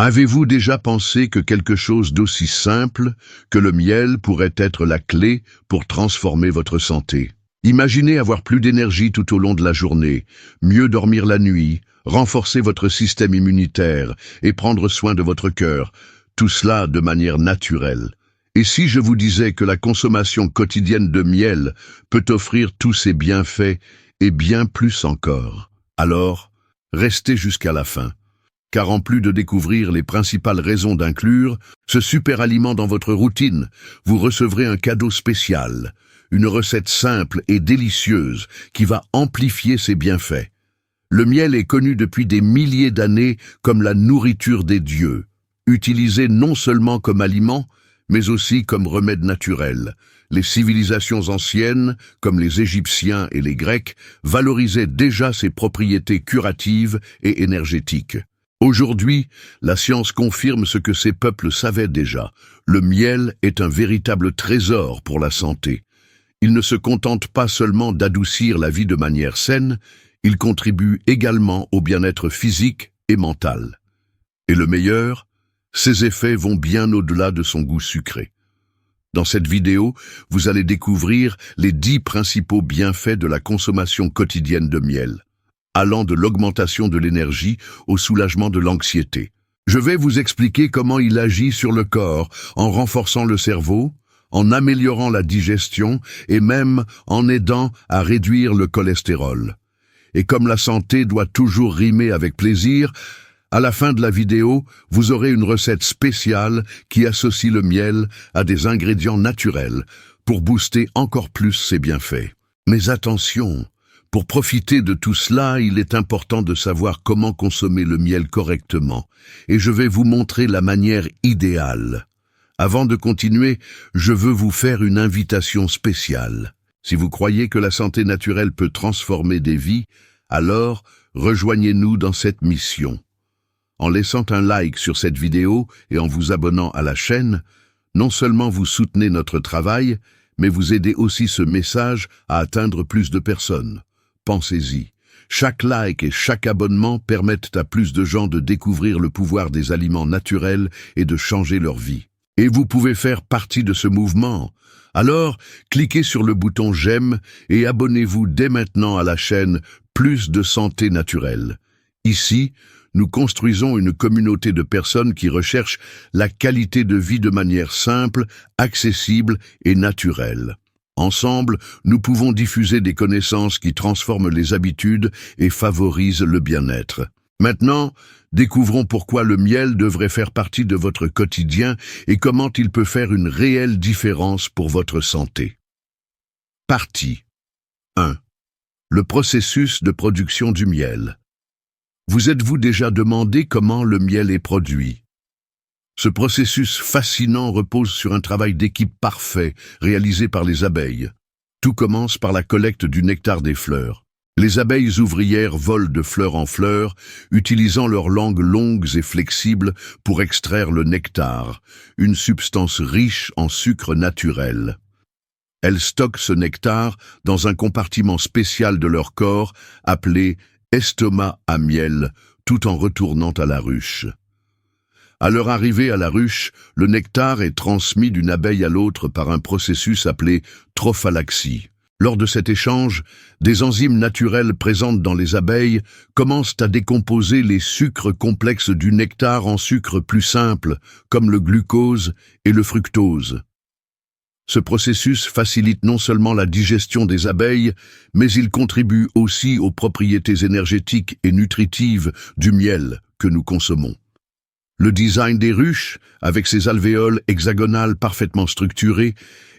Avez-vous déjà pensé que quelque chose d'aussi simple que le miel pourrait être la clé pour transformer votre santé? Imaginez avoir plus d'énergie tout au long de la journée, mieux dormir la nuit, renforcer votre système immunitaire et prendre soin de votre cœur, tout cela de manière naturelle. Et si je vous disais que la consommation quotidienne de miel peut offrir tous ces bienfaits et bien plus encore? Alors, restez jusqu'à la fin. Car en plus de découvrir les principales raisons d'inclure ce super aliment dans votre routine, vous recevrez un cadeau spécial, une recette simple et délicieuse qui va amplifier ses bienfaits. Le miel est connu depuis des milliers d'années comme la nourriture des dieux, utilisé non seulement comme aliment, mais aussi comme remède naturel. Les civilisations anciennes, comme les Égyptiens et les Grecs, valorisaient déjà ses propriétés curatives et énergétiques. Aujourd'hui, la science confirme ce que ces peuples savaient déjà. Le miel est un véritable trésor pour la santé. Il ne se contente pas seulement d'adoucir la vie de manière saine, il contribue également au bien-être physique et mental. Et le meilleur, ses effets vont bien au-delà de son goût sucré. Dans cette vidéo, vous allez découvrir les 10 principaux bienfaits de la consommation quotidienne de miel, allant de l'augmentation de l'énergie au soulagement de l'anxiété. Je vais vous expliquer comment il agit sur le corps en renforçant le cerveau, en améliorant la digestion et même en aidant à réduire le cholestérol. Et comme la santé doit toujours rimer avec plaisir, à la fin de la vidéo, vous aurez une recette spéciale qui associe le miel à des ingrédients naturels pour booster encore plus ses bienfaits. Mais attention! Pour profiter de tout cela, il est important de savoir comment consommer le miel correctement, et je vais vous montrer la manière idéale. Avant de continuer, je veux vous faire une invitation spéciale. Si vous croyez que la santé naturelle peut transformer des vies, alors rejoignez-nous dans cette mission. En laissant un like sur cette vidéo et en vous abonnant à la chaîne, non seulement vous soutenez notre travail, mais vous aidez aussi ce message à atteindre plus de personnes. Pensez-y, chaque like et chaque abonnement permettent à plus de gens de découvrir le pouvoir des aliments naturels et de changer leur vie. Et vous pouvez faire partie de ce mouvement. Alors, cliquez sur le bouton j'aime et abonnez-vous dès maintenant à la chaîne Plus de santé naturelle. Ici, nous construisons une communauté de personnes qui recherchent la qualité de vie de manière simple, accessible et naturelle. Ensemble, nous pouvons diffuser des connaissances qui transforment les habitudes et favorisent le bien-être. Maintenant, découvrons pourquoi le miel devrait faire partie de votre quotidien et comment il peut faire une réelle différence pour votre santé. Partie 1. Le processus de production du miel. Vous êtes-vous déjà demandé comment le miel est produit? Ce processus fascinant repose sur un travail d'équipe parfait réalisé par les abeilles. Tout commence par la collecte du nectar des fleurs. Les abeilles ouvrières volent de fleur en fleur, utilisant leurs langues longues et flexibles pour extraire le nectar, une substance riche en sucre naturel. Elles stockent ce nectar dans un compartiment spécial de leur corps appelé estomac à miel, tout en retournant à la ruche. À leur arrivée à la ruche, le nectar est transmis d'une abeille à l'autre par un processus appelé trophalaxie. Lors de cet échange, des enzymes naturelles présentes dans les abeilles commencent à décomposer les sucres complexes du nectar en sucres plus simples, comme le glucose et le fructose. Ce processus facilite non seulement la digestion des abeilles, mais il contribue aussi aux propriétés énergétiques et nutritives du miel que nous consommons. Le design des ruches, avec ses alvéoles hexagonales parfaitement structurées,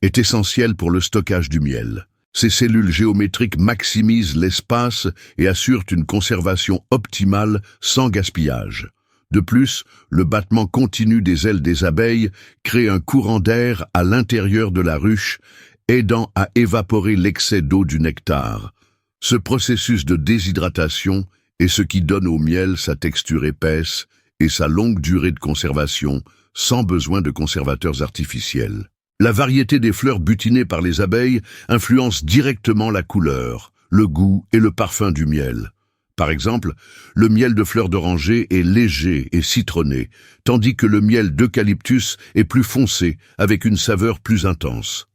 est essentiel pour le stockage du miel. Ces cellules géométriques maximisent l'espace et assurent une conservation optimale sans gaspillage. De plus, le battement continu des ailes des abeilles crée un courant d'air à l'intérieur de la ruche, aidant à évaporer l'excès d'eau du nectar. Ce processus de déshydratation est ce qui donne au miel sa texture épaisse et sa longue durée de conservation, sans besoin de conservateurs artificiels. La variété des fleurs butinées par les abeilles influence directement la couleur, le goût et le parfum du miel. Par exemple, le miel de fleurs d'oranger est léger et citronné, tandis que le miel d'eucalyptus est plus foncé, avec une saveur plus intense.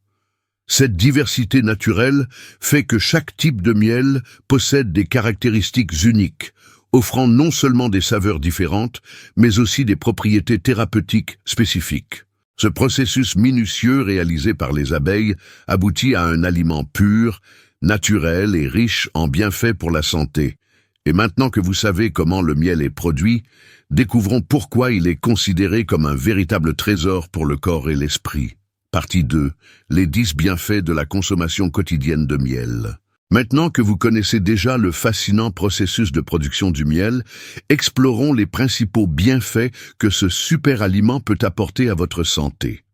Cette diversité naturelle fait que chaque type de miel possède des caractéristiques uniques, offrant non seulement des saveurs différentes, mais aussi des propriétés thérapeutiques spécifiques. Ce processus minutieux réalisé par les abeilles aboutit à un aliment pur, naturel et riche en bienfaits pour la santé. Et maintenant que vous savez comment le miel est produit, découvrons pourquoi il est considéré comme un véritable trésor pour le corps et l'esprit. Partie 2. Les 10 bienfaits de la consommation quotidienne de miel. Maintenant que vous connaissez déjà le fascinant processus de production du miel, explorons les principaux bienfaits que ce super aliment peut apporter à votre santé.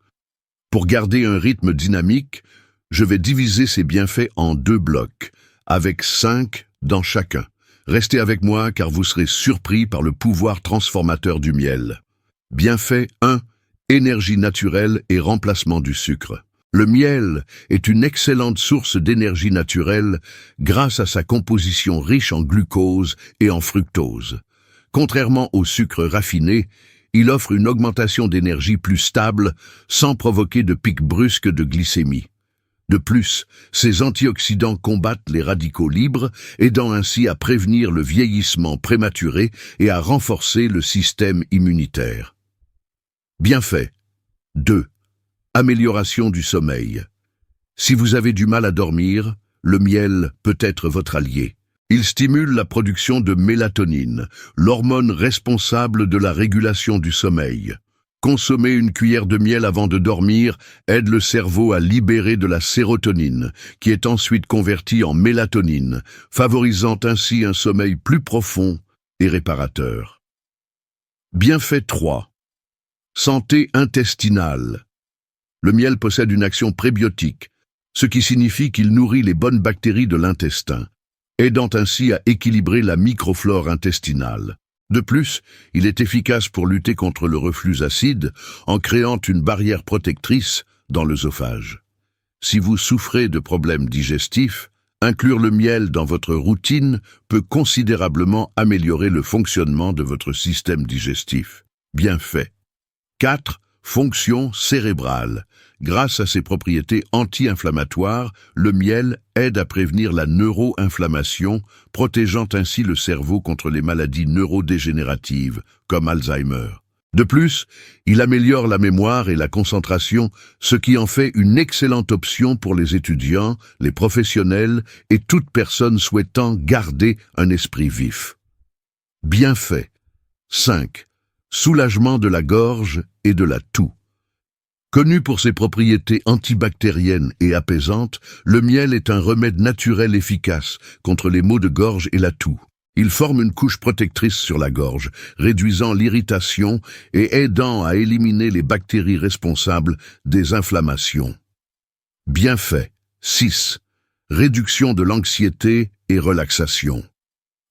Pour garder un rythme dynamique, je vais diviser ces bienfaits en 2 blocs, avec 5 dans chacun. Restez avec moi car vous serez surpris par le pouvoir transformateur du miel. Bienfait 1. Énergie naturelle et remplacement du sucre. Le miel est une excellente source d'énergie naturelle grâce à sa composition riche en glucose et en fructose. Contrairement au sucre raffiné, il offre une augmentation d'énergie plus stable sans provoquer de pics brusques de glycémie. De plus, ces antioxydants combattent les radicaux libres, aidant ainsi à prévenir le vieillissement prématuré et à renforcer le système immunitaire. Bienfait 2. Amélioration du sommeil. Si vous avez du mal à dormir, le miel peut être votre allié. Il stimule la production de mélatonine, l'hormone responsable de la régulation du sommeil. Consommer une cuillère de miel avant de dormir aide le cerveau à libérer de la sérotonine, qui est ensuite convertie en mélatonine, favorisant ainsi un sommeil plus profond et réparateur. Bienfait 3. Santé intestinale. Le miel possède une action prébiotique, ce qui signifie qu'il nourrit les bonnes bactéries de l'intestin, aidant ainsi à équilibrer la microflore intestinale. De plus, il est efficace pour lutter contre le reflux acide en créant une barrière protectrice dans l'œsophage. Si vous souffrez de problèmes digestifs, inclure le miel dans votre routine peut considérablement améliorer le fonctionnement de votre système digestif. Bienfait 4. Fonction cérébrale. Grâce à ses propriétés anti-inflammatoires, le miel aide à prévenir la neuroinflammation, protégeant ainsi le cerveau contre les maladies neurodégénératives, comme Alzheimer. De plus, il améliore la mémoire et la concentration, ce qui en fait une excellente option pour les étudiants, les professionnels et toute personne souhaitant garder un esprit vif. Bienfait 5. Soulagement de la gorge et de la toux. Connu pour ses propriétés antibactériennes et apaisantes, le miel est un remède naturel efficace contre les maux de gorge et la toux. Il forme une couche protectrice sur la gorge, réduisant l'irritation et aidant à éliminer les bactéries responsables des inflammations. Bienfait 6. Réduction de l'anxiété et relaxation.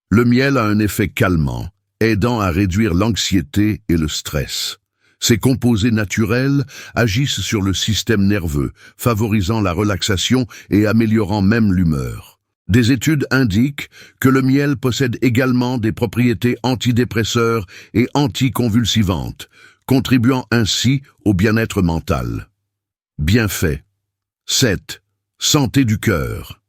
Le miel a un effet calmant, aidant à réduire l'anxiété et le stress. Ces composés naturels agissent sur le système nerveux, favorisant la relaxation et améliorant même l'humeur. Des études indiquent que le miel possède également des propriétés antidépresseurs et anticonvulsivantes, contribuant ainsi au bien-être mental. Bienfait 7. Santé du cœur.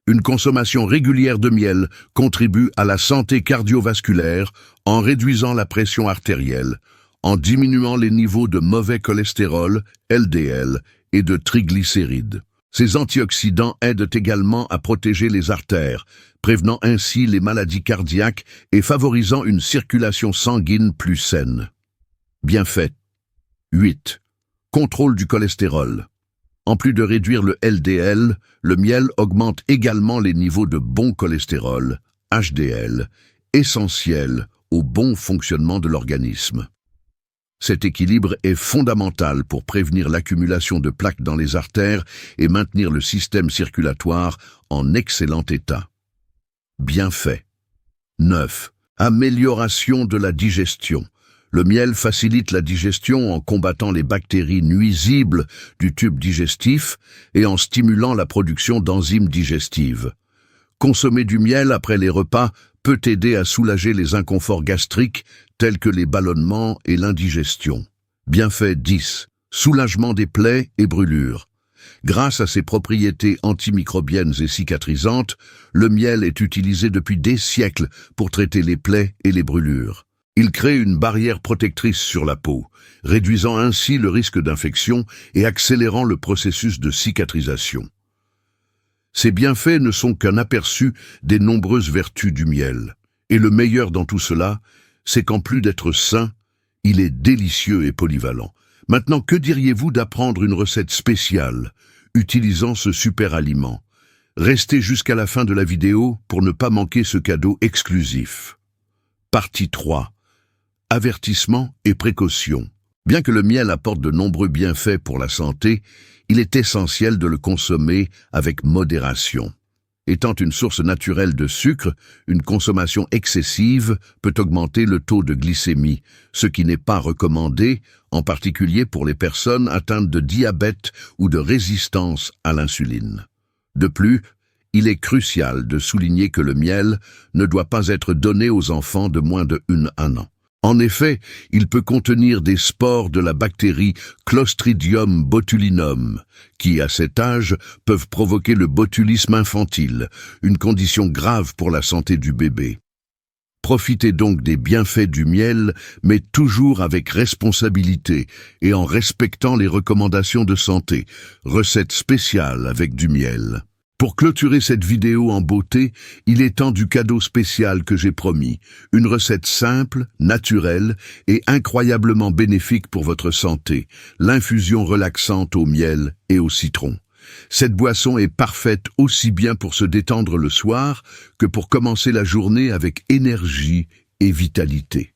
Une consommation régulière de miel contribue à la santé cardiovasculaire en réduisant la pression artérielle, en diminuant les niveaux de mauvais cholestérol, LDL, et de triglycérides. Ces antioxydants aident également à protéger les artères, prévenant ainsi les maladies cardiaques et favorisant une circulation sanguine plus saine. Bienfait 8. Contrôle du cholestérol. En plus de réduire le LDL, le miel augmente également les niveaux de bon cholestérol, HDL, essentiels au bon fonctionnement de l'organisme. Cet équilibre est fondamental pour prévenir l'accumulation de plaques dans les artères et maintenir le système circulatoire en excellent état. Bienfait 9. Amélioration de la digestion. Le miel facilite la digestion en combattant les bactéries nuisibles du tube digestif et en stimulant la production d'enzymes digestives. Consommer du miel après les repas peut aider à soulager les inconforts gastriques tels que les ballonnements et l'indigestion. Bienfait 10. Soulagement des plaies et brûlures. Grâce à ses propriétés antimicrobiennes et cicatrisantes, le miel est utilisé depuis des siècles pour traiter les plaies et les brûlures. Il crée une barrière protectrice sur la peau, réduisant ainsi le risque d'infection et accélérant le processus de cicatrisation. Ces bienfaits ne sont qu'un aperçu des nombreuses vertus du miel. Et le meilleur dans tout cela, c'est qu'en plus d'être sain, il est délicieux et polyvalent. Maintenant, que diriez-vous d'apprendre une recette spéciale utilisant ce super aliment? Restez jusqu'à la fin de la vidéo pour ne pas manquer ce cadeau exclusif. Partie 3. Avertissement et précaution. Bien que le miel apporte de nombreux bienfaits pour la santé, il est essentiel de le consommer avec modération. Étant une source naturelle de sucre, une consommation excessive peut augmenter le taux de glycémie, ce qui n'est pas recommandé, en particulier pour les personnes atteintes de diabète ou de résistance à l'insuline. De plus, il est crucial de souligner que le miel ne doit pas être donné aux enfants de moins de 1 an. En effet, il peut contenir des spores de la bactérie Clostridium botulinum, qui, à cet âge, peuvent provoquer le botulisme infantile, une condition grave pour la santé du bébé. Profitez donc des bienfaits du miel, mais toujours avec responsabilité et en respectant les recommandations de santé. Recette spéciale avec du miel. Pour clôturer cette vidéo en beauté, il est temps du cadeau spécial que j'ai promis. Une recette simple, naturelle et incroyablement bénéfique pour votre santé. L'infusion relaxante au miel et au citron. Cette boisson est parfaite aussi bien pour se détendre le soir que pour commencer la journée avec énergie et vitalité.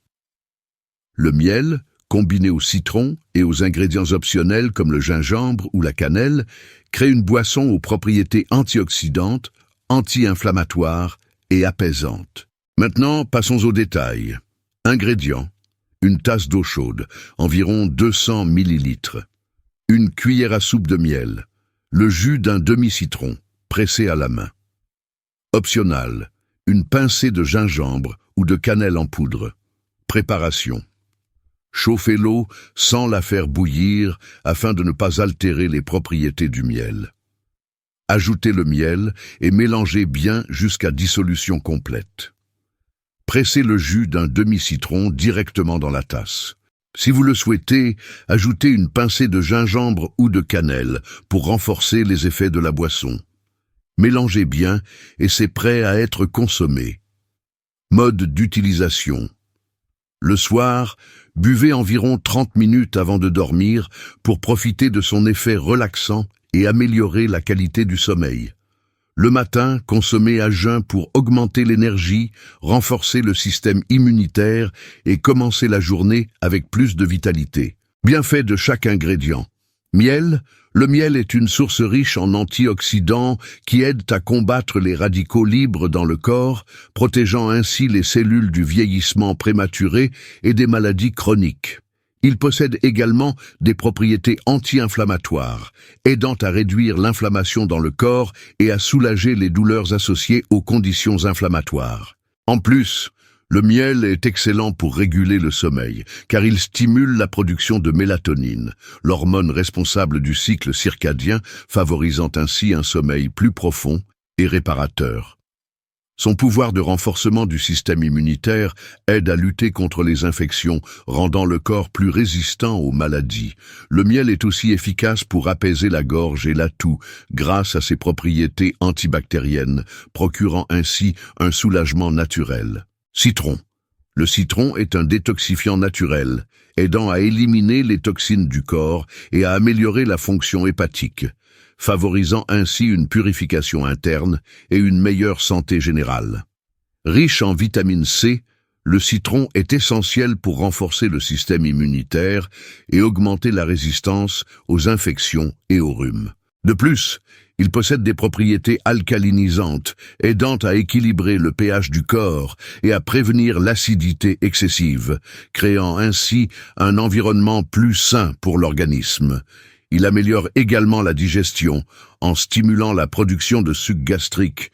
Le miel, combiné au citron et aux ingrédients optionnels comme le gingembre ou la cannelle, crée une boisson aux propriétés antioxydantes, anti-inflammatoires et apaisantes. Maintenant, passons aux détails. Ingrédients. Une tasse d'eau chaude, environ 200 ml. Une cuillère à soupe de miel. Le jus d'un demi-citron, pressé à la main. Optional. Une pincée de gingembre ou de cannelle en poudre. Préparation. Chauffez l'eau sans la faire bouillir afin de ne pas altérer les propriétés du miel. Ajoutez le miel et mélangez bien jusqu'à dissolution complète. Pressez le jus d'un demi-citron directement dans la tasse. Si vous le souhaitez, ajoutez une pincée de gingembre ou de cannelle pour renforcer les effets de la boisson. Mélangez bien et c'est prêt à être consommé. Mode d'utilisation. Le soir, buvez environ 30 minutes avant de dormir pour profiter de son effet relaxant et améliorer la qualité du sommeil. Le matin, consommez à jeun pour augmenter l'énergie, renforcer le système immunitaire et commencer la journée avec plus de vitalité. Bienfait de chaque ingrédient. Miel. Le miel est une source riche en antioxydants qui aident à combattre les radicaux libres dans le corps, protégeant ainsi les cellules du vieillissement prématuré et des maladies chroniques. Il possède également des propriétés anti-inflammatoires, aidant à réduire l'inflammation dans le corps et à soulager les douleurs associées aux conditions inflammatoires. En plus, le miel est excellent pour réguler le sommeil, car il stimule la production de mélatonine, l'hormone responsable du cycle circadien, favorisant ainsi un sommeil plus profond et réparateur. Son pouvoir de renforcement du système immunitaire aide à lutter contre les infections, rendant le corps plus résistant aux maladies. Le miel est aussi efficace pour apaiser la gorge et la toux, grâce à ses propriétés antibactériennes, procurant ainsi un soulagement naturel. Citron. Le citron est un détoxifiant naturel, aidant à éliminer les toxines du corps et à améliorer la fonction hépatique, favorisant ainsi une purification interne et une meilleure santé générale. Riche en vitamine C, le citron est essentiel pour renforcer le système immunitaire et augmenter la résistance aux infections et aux rhumes. De plus, il possède des propriétés alcalinisantes, aidant à équilibrer le pH du corps et à prévenir l'acidité excessive, créant ainsi un environnement plus sain pour l'organisme. Il améliore également la digestion en stimulant la production de suc gastrique,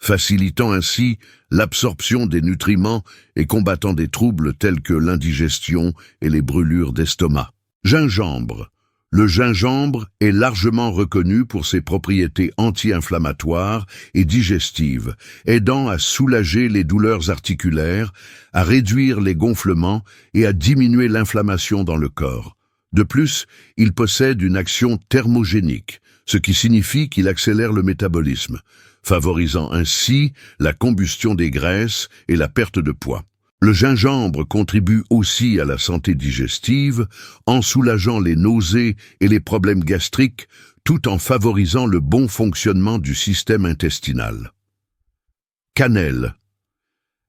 facilitant ainsi l'absorption des nutriments et combattant des troubles tels que l'indigestion et les brûlures d'estomac. Gingembre. Le gingembre est largement reconnu pour ses propriétés anti-inflammatoires et digestives, aidant à soulager les douleurs articulaires, à réduire les gonflements et à diminuer l'inflammation dans le corps. De plus, il possède une action thermogénique, ce qui signifie qu'il accélère le métabolisme, favorisant ainsi la combustion des graisses et la perte de poids. Le gingembre contribue aussi à la santé digestive en soulageant les nausées et les problèmes gastriques tout en favorisant le bon fonctionnement du système intestinal. Cannelle.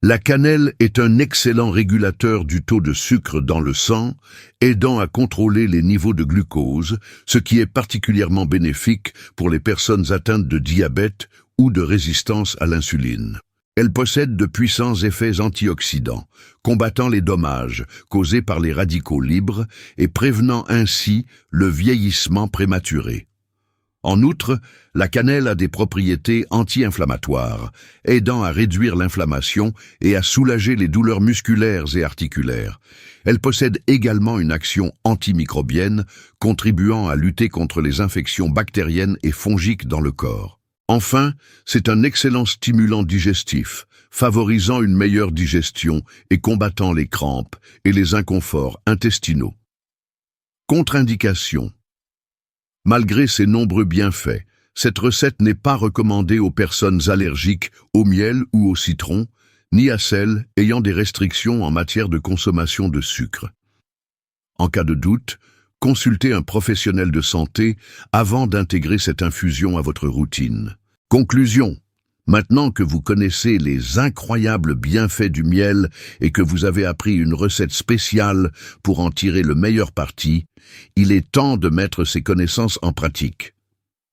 La cannelle est un excellent régulateur du taux de sucre dans le sang, aidant à contrôler les niveaux de glucose, ce qui est particulièrement bénéfique pour les personnes atteintes de diabète ou de résistance à l'insuline. Elle possède de puissants effets antioxydants, combattant les dommages causés par les radicaux libres et prévenant ainsi le vieillissement prématuré. En outre, la cannelle a des propriétés anti-inflammatoires, aidant à réduire l'inflammation et à soulager les douleurs musculaires et articulaires. Elle possède également une action antimicrobienne, contribuant à lutter contre les infections bactériennes et fongiques dans le corps. Enfin, c'est un excellent stimulant digestif, favorisant une meilleure digestion et combattant les crampes et les inconforts intestinaux. Contre-indication. Malgré ses nombreux bienfaits, cette recette n'est pas recommandée aux personnes allergiques au miel ou au citron, ni à celles ayant des restrictions en matière de consommation de sucre. En cas de doute, consultez un professionnel de santé avant d'intégrer cette infusion à votre routine. Conclusion. Maintenant que vous connaissez les incroyables bienfaits du miel et que vous avez appris une recette spéciale pour en tirer le meilleur parti, il est temps de mettre ces connaissances en pratique.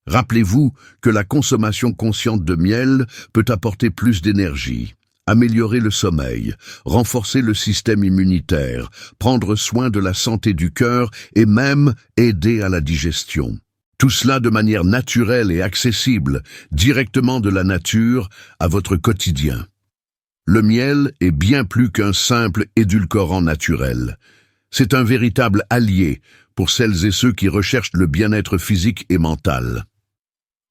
Rappelez-vous que la consommation consciente de miel peut apporter plus d'énergie, améliorer le sommeil, renforcer le système immunitaire, prendre soin de la santé du cœur et même aider à la digestion. Tout cela de manière naturelle et accessible, directement de la nature à votre quotidien. Le miel est bien plus qu'un simple édulcorant naturel. C'est un véritable allié pour celles et ceux qui recherchent le bien-être physique et mental.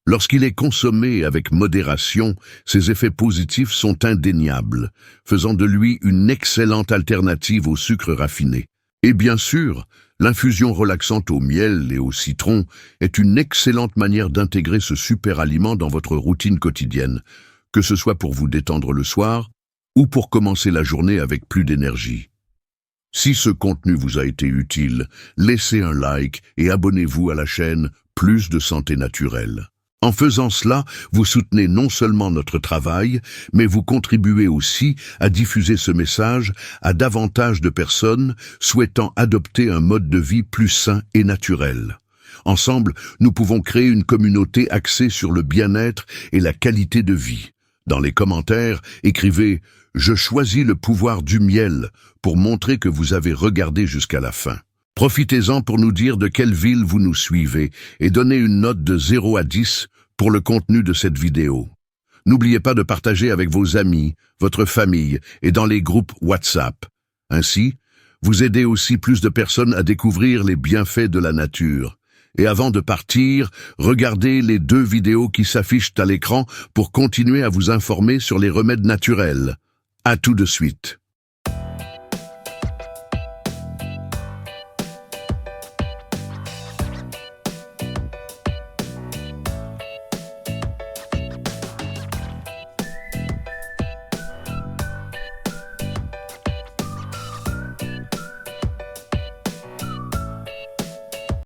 Lorsqu'il est consommé avec modération, ses effets positifs sont indéniables, faisant de lui une excellente alternative au sucre raffiné. Et bien sûr, l'infusion relaxante au miel et au citron est une excellente manière d'intégrer ce super aliment dans votre routine quotidienne, que ce soit pour vous détendre le soir ou pour commencer la journée avec plus d'énergie. Si ce contenu vous a été utile, laissez un like et abonnez-vous à la chaîne Plus de Santé Naturelle. En faisant cela, vous soutenez non seulement notre travail, mais vous contribuez aussi à diffuser ce message à davantage de personnes souhaitant adopter un mode de vie plus sain et naturel. Ensemble, nous pouvons créer une communauté axée sur le bien-être et la qualité de vie. Dans les commentaires, écrivez « Je choisis le pouvoir du miel » pour montrer que vous avez regardé jusqu'à la fin. Profitez-en pour nous dire de quelle ville vous nous suivez et donnez une note de 0 à 10 pour le contenu de cette vidéo. N'oubliez pas de partager avec vos amis, votre famille et dans les groupes WhatsApp. Ainsi, vous aidez aussi plus de personnes à découvrir les bienfaits de la nature. Et avant de partir, regardez les 2 vidéos qui s'affichent à l'écran pour continuer à vous informer sur les remèdes naturels. À tout de suite.